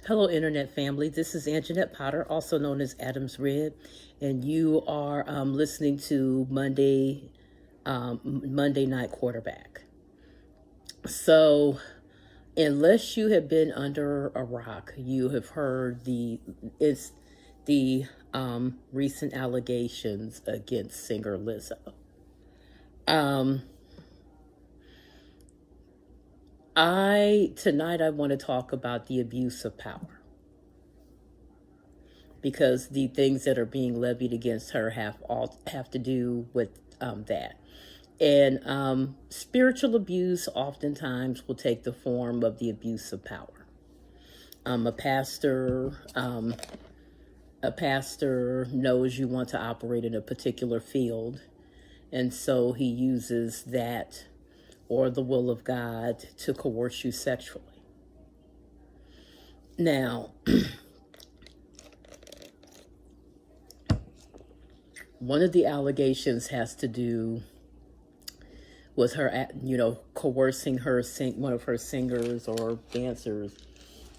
Hello, Internet family. This is Anjanette Potter, also known as Adam's Rib, and you are listening to Monday Night Quarterback. So, unless you have been under a rock, you have heard the recent allegations against singer Lizzo. Tonight I want to talk about the abuse of power, because the things that are being levied against her have to do with that. And spiritual abuse oftentimes will take the form of the abuse of power. A pastor knows you want to operate in a particular field, and so he uses that or the will of God to coerce you sexually. Now, one of the allegations has to do with her, coercing one of her singers or dancers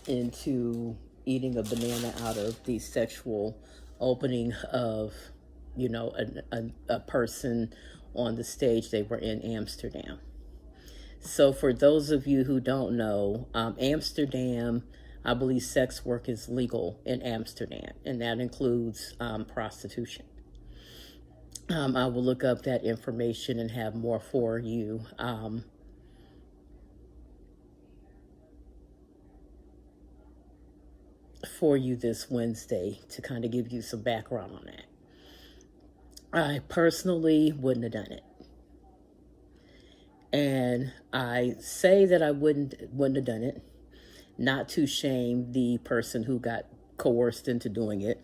into eating a banana out of the sexual opening of, a person on the stage. They were in Amsterdam. So for those of you who don't know, Amsterdam, I believe sex work is legal in Amsterdam, and that includes prostitution. I will look up that information and have more for you. This Wednesday to kind of give you some background on that. I personally wouldn't have done it. And I say that I wouldn't have done it, not to shame the person who got coerced into doing it,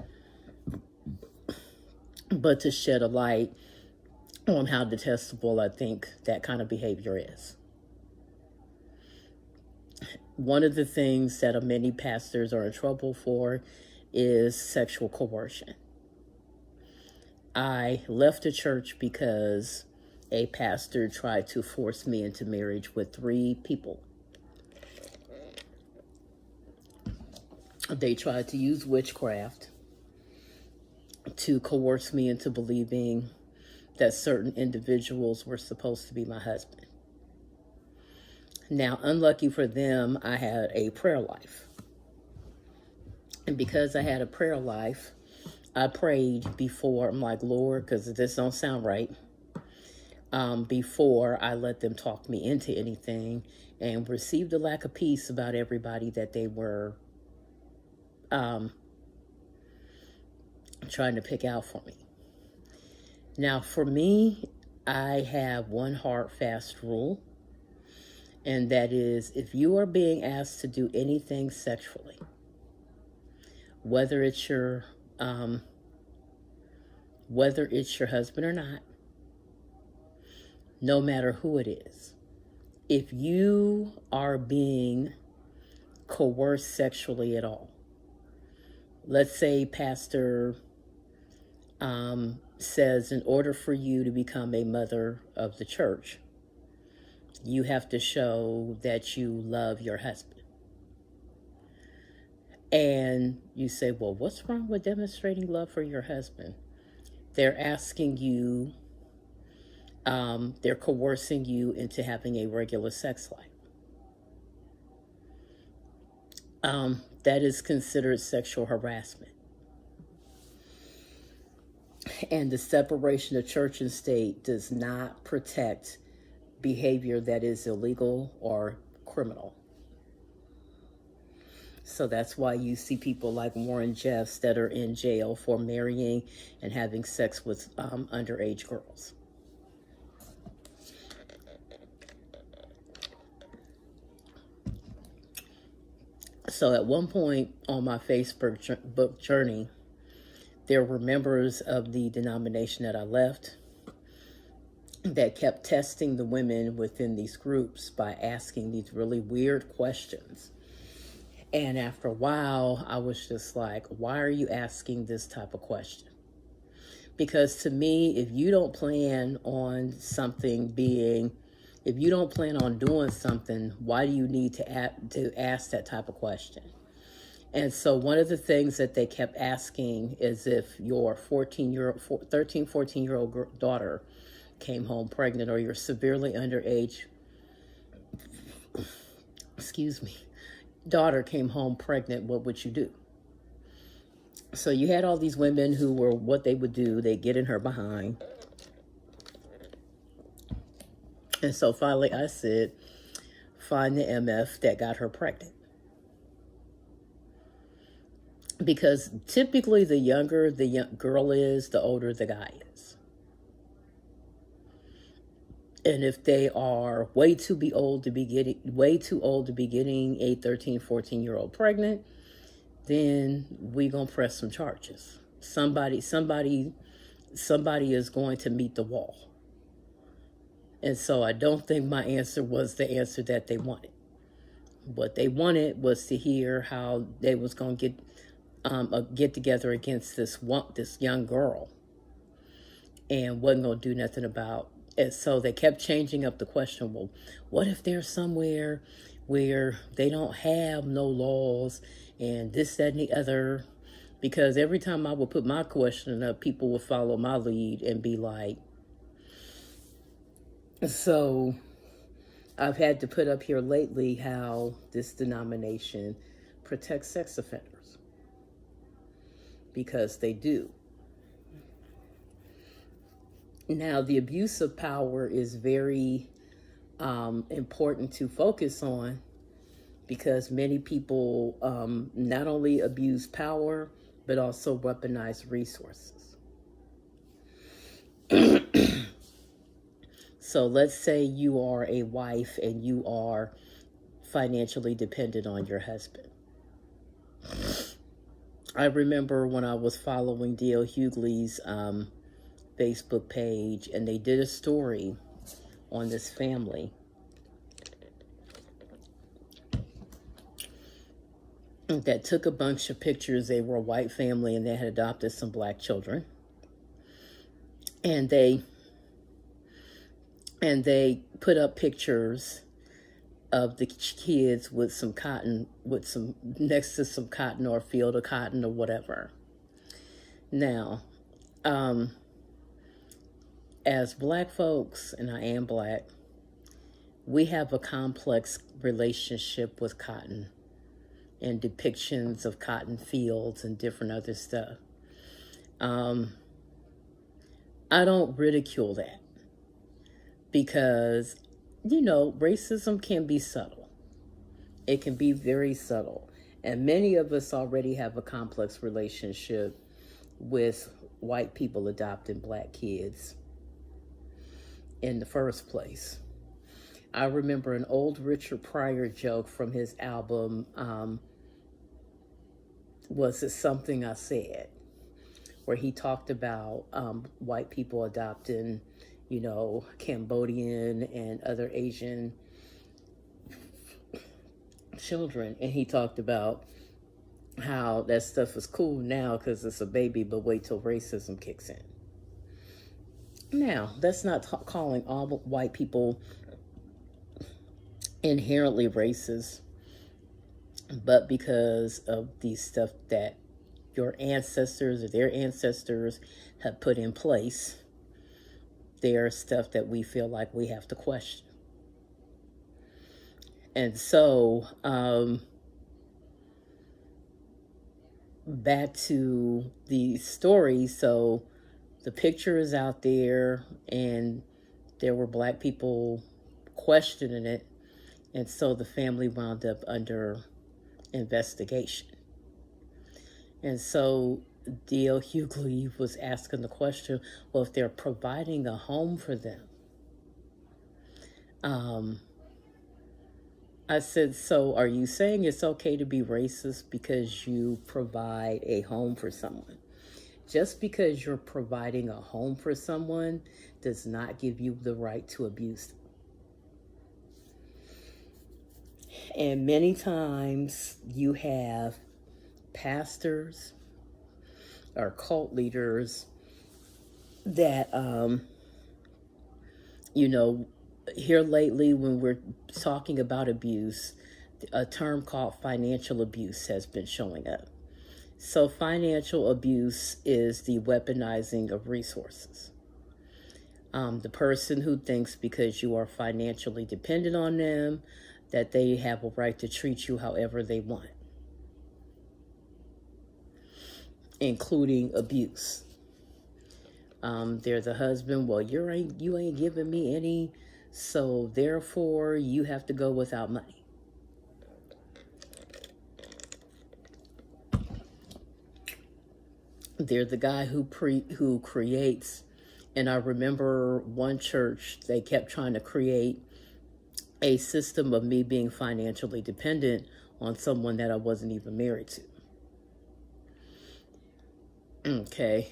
but to shed a light on how detestable I think that kind of behavior is. One of the things that many pastors are in trouble for is sexual coercion. I left a church because a pastor tried to force me into marriage with 3 people. They tried to use witchcraft to coerce me into believing that certain individuals were supposed to be my husband. Now, unlucky for them, I had a prayer life. And because I had a prayer life, I prayed before. I'm like, Lord, because this don't sound right. Before I let them talk me into anything, and received a lack of peace about everybody that they were trying to pick out for me. Now, for me, I have one hard, fast rule, and that is, if you are being asked to do anything sexually, whether it's your husband or not, no matter who it is, if you are being coerced sexually at all, let's say pastor says, in order for you to become a mother of the church, you have to show that you love your husband. And you say, well, what's wrong with demonstrating love for your husband? They're asking you, they're coercing you into having a regular sex life. That is considered sexual harassment. And the separation of church and state does not protect behavior that is illegal or criminal. So that's why you see people like Warren Jeffs that are in jail for marrying and having sex with underage girls. So at one point on my Facebook journey, there were members of the denomination that I left that kept testing the women within these groups by asking these really weird questions. And after a while, I was just like, why are you asking this type of question? Because to me, if you don't plan on doing something, why do you need to ask that type of question? And so one of the things that they kept asking is if your 13, 14-year-old daughter came home pregnant, or you're severely underage, excuse me, daughter came home pregnant, what would you do? So you had all these women who were, what they would do, they get in her behind. And so finally I said, find the MF that got her pregnant. Because typically the younger the young girl is, the older the guy is. And if they are way too old to be getting a 13, 14-year-old pregnant, then we gonna press some charges. Somebody is going to meet the wall. And so I don't think my answer was the answer that they wanted. What they wanted was to hear how they was gonna get together against this young girl, and wasn't gonna do nothing about. And so they kept changing up the question. Well, what if they're somewhere where they don't have no laws and this, that, and the other? Because every time I would put my question up, people would follow my lead and be like, so I've had to put up here lately how this denomination protects sex offenders, because they do. Now, the abuse of power is very important to focus on, because many people not only abuse power, but also weaponize resources. So let's say you are a wife and you are financially dependent on your husband. I remember when I was following D.L. Hughley's Facebook page, and they did a story on this family that took a bunch of pictures. They were a white family and they had adopted some black children. And they put up pictures of the kids with some cotton, next to some cotton or a field of cotton or whatever. Now, as black folks, and I am black, we have a complex relationship with cotton and depictions of cotton fields and different other stuff. I don't ridicule that, because, racism can be subtle. It can be very subtle. And many of us already have a complex relationship with white people adopting black kids in the first place. I remember an old Richard Pryor joke from his album, Was It Something I Said?, where he talked about white people adopting, Cambodian and other Asian children. And he talked about how that stuff is cool now because it's a baby, but wait till racism kicks in. Now, that's not calling all white people inherently racist, but because of the stuff that your ancestors or their ancestors have put in place, there's stuff that we feel like we have to question. And so, back to the story. So the picture is out there and there were black people questioning it. And so the family wound up under investigation. And so D.L. Hughley was asking the question, well, if they're providing a home for them, I said, so are you saying it's okay to be racist because you provide a home for someone? Just because you're providing a home for someone does not give you the right to abuse them. And many times you have pastors or cult leaders that, here lately when we're talking about abuse, a term called financial abuse has been showing up. So financial abuse is the weaponizing of resources. The person who thinks because you are financially dependent on them, that they have a right to treat you however they want, including abuse. There's a husband, well, you ain't giving me any, so therefore you have to go without money. There's the guy who creates, and I remember one church, they kept trying to create a system of me being financially dependent on someone that I wasn't even married to. Okay.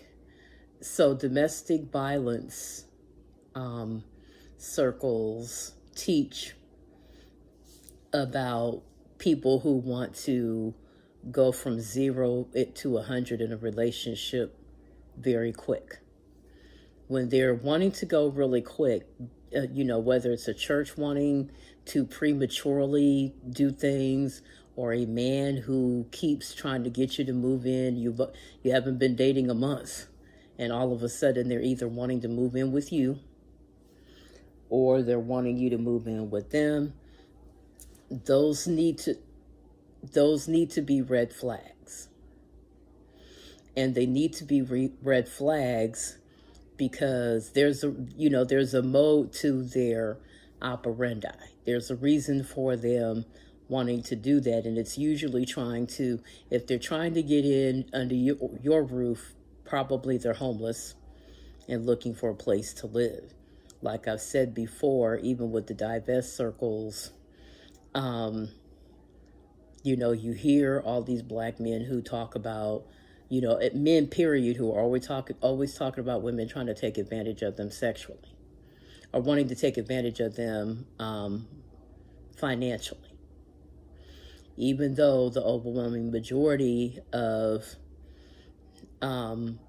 So domestic violence circles teach about people who want to go from 0 to 100 in a relationship very quick. When they're wanting to go really quick, whether it's a church wanting to prematurely do things, or a man who keeps trying to get you to move in, you haven't been dating a month, and all of a sudden they're either wanting to move in with you or they're wanting you to move in with them. Those need to be red flags. And they need to be red flags because there's a mode to their operandi. There's a reason for them wanting to do that, and it's usually if they're trying to get in under your roof, probably they're homeless and looking for a place to live. Like I've said before, even with the divest circles, you hear all these black men who talk about, men period, who are always talking about women trying to take advantage of them sexually or wanting to take advantage of them financially. Even though the overwhelming majority of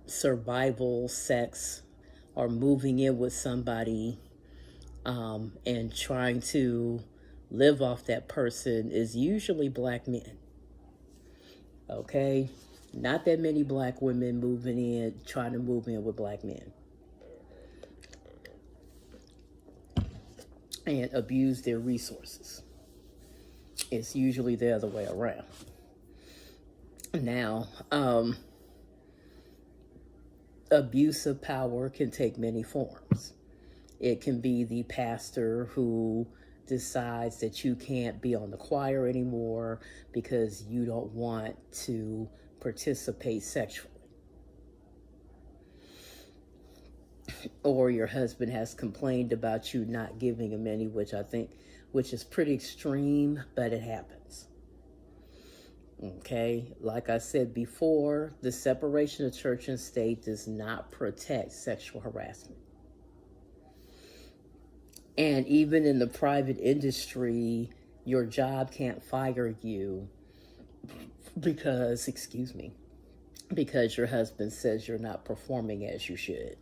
survival sex or moving in with somebody and trying to live off that person is usually black men. Okay? Not that many black women trying to move in with black men. And abuse their resources. It's usually the other way around. Now, abuse of power can take many forms. It can be the pastor who decides that you can't be on the choir anymore because you don't want to participate sexually. Or your husband has complained about you not giving him any, which is pretty extreme, but it happens. Okay, like I said before, the separation of church and state does not protect sexual harassment. And even in the private industry, your job can't fire you because your husband says you're not performing as you should.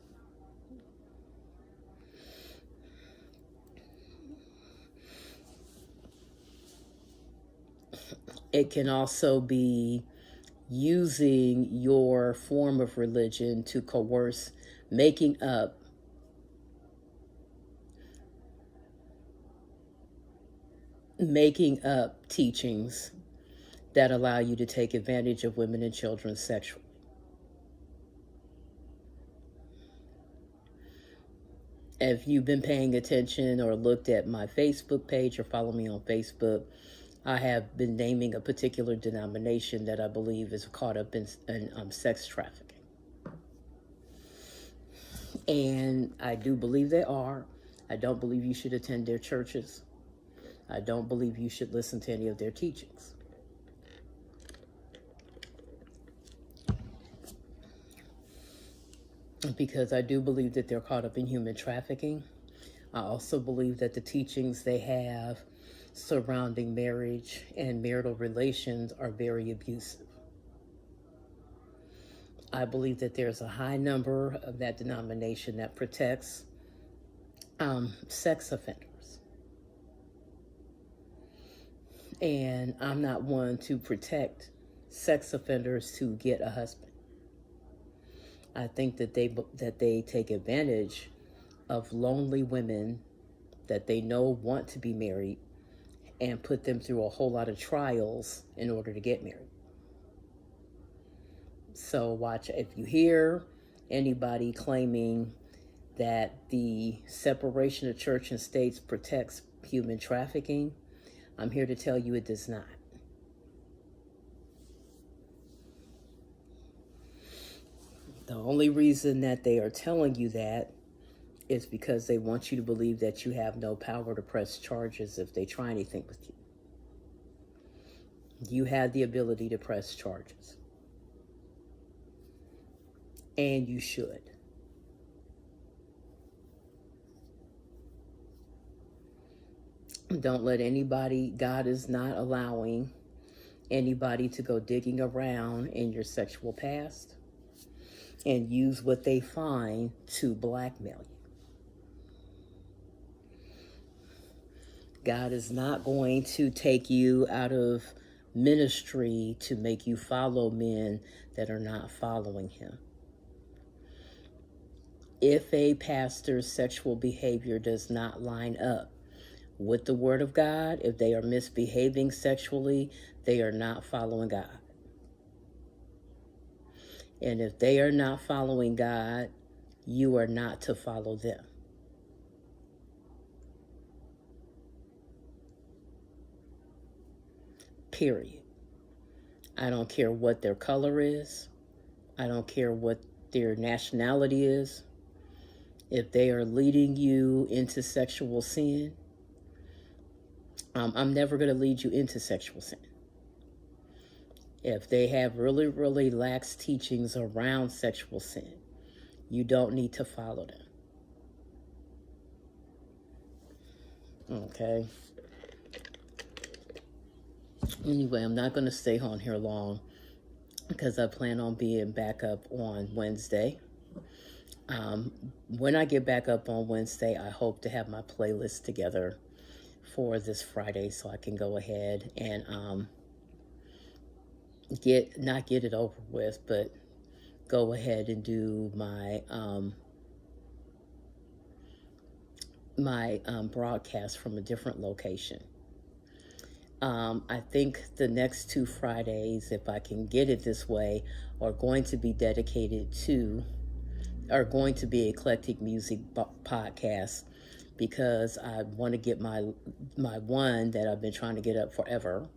It can also be using your form of religion to coerce, making up teachings that allow you to take advantage of women and children sexually. If you've been paying attention or looked at my Facebook page or follow me on Facebook, I have been naming a particular denomination that I believe is caught up in sex trafficking. And I do believe they are. I don't believe you should attend their churches. I don't believe you should listen to any of their teachings. Because I do believe that they're caught up in human trafficking. I also believe that the teachings they have surrounding marriage and marital relations are very abusive. I believe that there's a high number of that denomination that protects sex offenders. And I'm not one to protect sex offenders to get a husband. I think that they take advantage of lonely women that they know want to be married and put them through a whole lot of trials in order to get married. So watch, if you hear anybody claiming that the separation of church and states protects human trafficking, I'm here to tell you it does not. The only reason that they are telling you that is because they want you to believe that you have no power to press charges if they try anything with you. You have the ability to press charges. And you should. Don't let anybody, God is not allowing anybody to go digging around in your sexual past and use what they find to blackmail you. God is not going to take you out of ministry to make you follow men that are not following him. If a pastor's sexual behavior does not line up with the word of God, if they are misbehaving sexually, they are not following God. And if they are not following God, you are not to follow them. Period. I don't care what their color is. I don't care what their nationality is. If they are leading you into sexual sin, I'm never going to lead you into sexual sin. If they have really, really lax teachings around sexual sin, you don't need to follow them. Okay? Anyway, I'm not going to stay on here long because I plan on being back up on Wednesday. When I get back up on Wednesday, I hope to have my playlist together for this Friday so I can go ahead and not get it over with, but go ahead and do my broadcast from a different location. I think the next 2 Fridays, if I can get it this way, are going to be eclectic music podcasts, because I want to get my one that I've been trying to get up forever.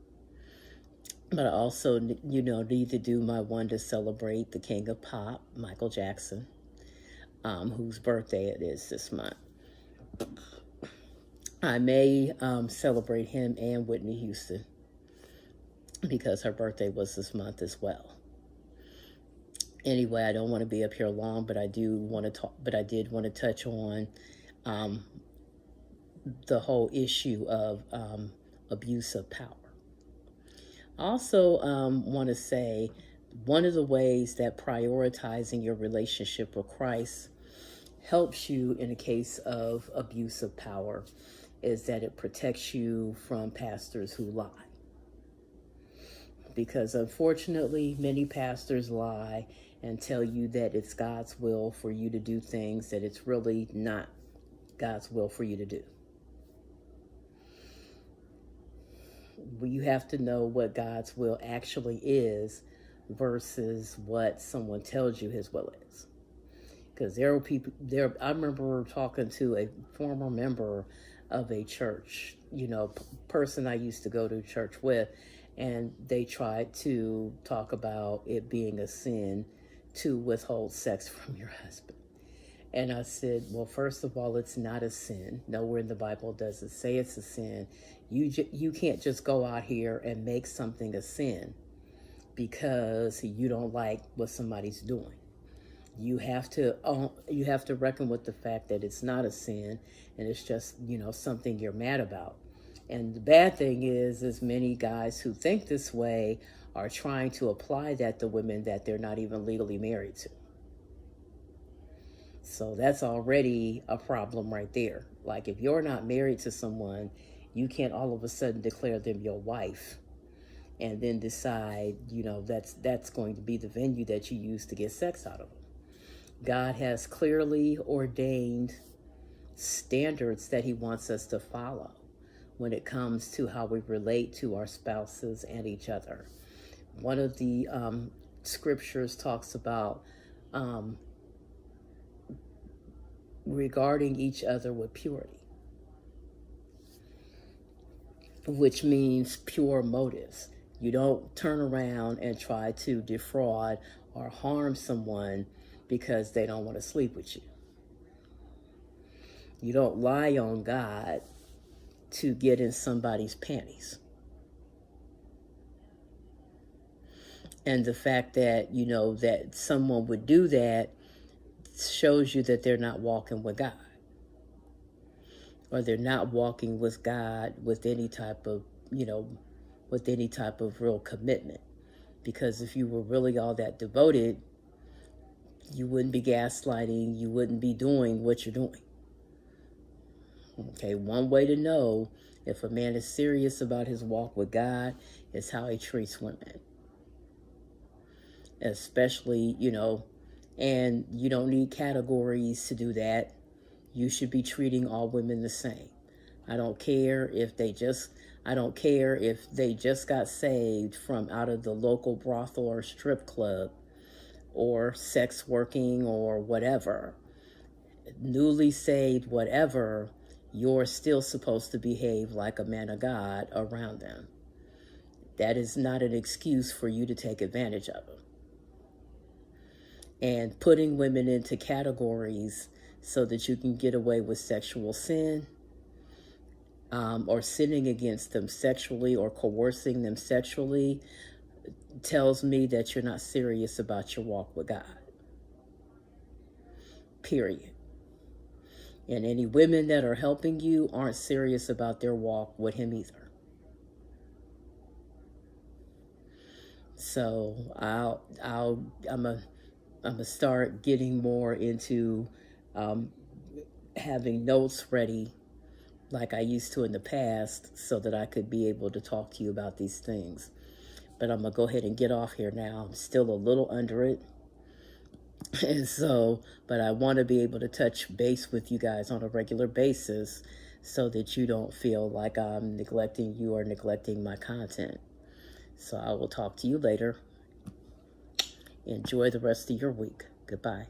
But I also, need to do my one to celebrate the King of Pop, Michael Jackson, whose birthday it is this month. I may celebrate him and Whitney Houston because her birthday was this month as well. Anyway, I don't want to be up here long, but I do want to talk. But I did want to touch on the whole issue of abuse of power. I also want to say one of the ways that prioritizing your relationship with Christ helps you in a case of abuse of power is that it protects you from pastors who lie. Because unfortunately, many pastors lie and tell you that it's God's will for you to do things that it's really not God's will for you to do. You have to know what God's will actually is versus what someone tells you his will is. Because there are people there. I remember talking to a former member of a church, person I used to go to church with, and they tried to talk about it being a sin to withhold sex from your husband. And I said, well, first of all, it's not a sin. Nowhere in the Bible does it say it's a sin. You can't just go out here and make something a sin because you don't like what somebody's doing. You have to reckon with the fact that it's not a sin and it's just, something you're mad about. And the bad thing is many guys who think this way are trying to apply that to women that they're not even legally married to. So that's already a problem right there. Like if you're not married to someone You can't all of a sudden declare them your wife and then decide, that's going to be the venue that you use to get sex out of them. God has clearly ordained standards that he wants us to follow when it comes to how we relate to our spouses and each other. One of the scriptures talks about regarding each other with purity, which means pure motives. You don't turn around and try to defraud or harm someone because they don't want to sleep with you. You don't lie on God to get in somebody's panties. And the fact that, that someone would do that shows you that they're not walking with God. Or they're not walking with God with any type of, real commitment. Because if you were really all that devoted, you wouldn't be gaslighting, you wouldn't be doing what you're doing. Okay, one way to know if a man is serious about his walk with God is how he treats women. Especially, and you don't need categories to do that. You should be treating all women the same. I don't care if they just got saved from out of the local brothel or strip club or sex working or whatever. Newly saved, whatever, you're still supposed to behave like a man of God around them. That is not an excuse for you to take advantage of them. And putting women into categories so that you can get away with sexual sin, or sinning against them sexually or coercing them sexually, tells me that you're not serious about your walk with God. Period. And any women that are helping you aren't serious about their walk with him either. So I'm gonna start getting more into having notes ready like I used to in the past so that I could be able to talk to you about these things. But I'm going to go ahead and get off here now. I'm still a little under it. And so, but I want to be able to touch base with you guys on a regular basis so that you don't feel like I'm neglecting you or neglecting my content. So I will talk to you later. Enjoy the rest of your week. Goodbye.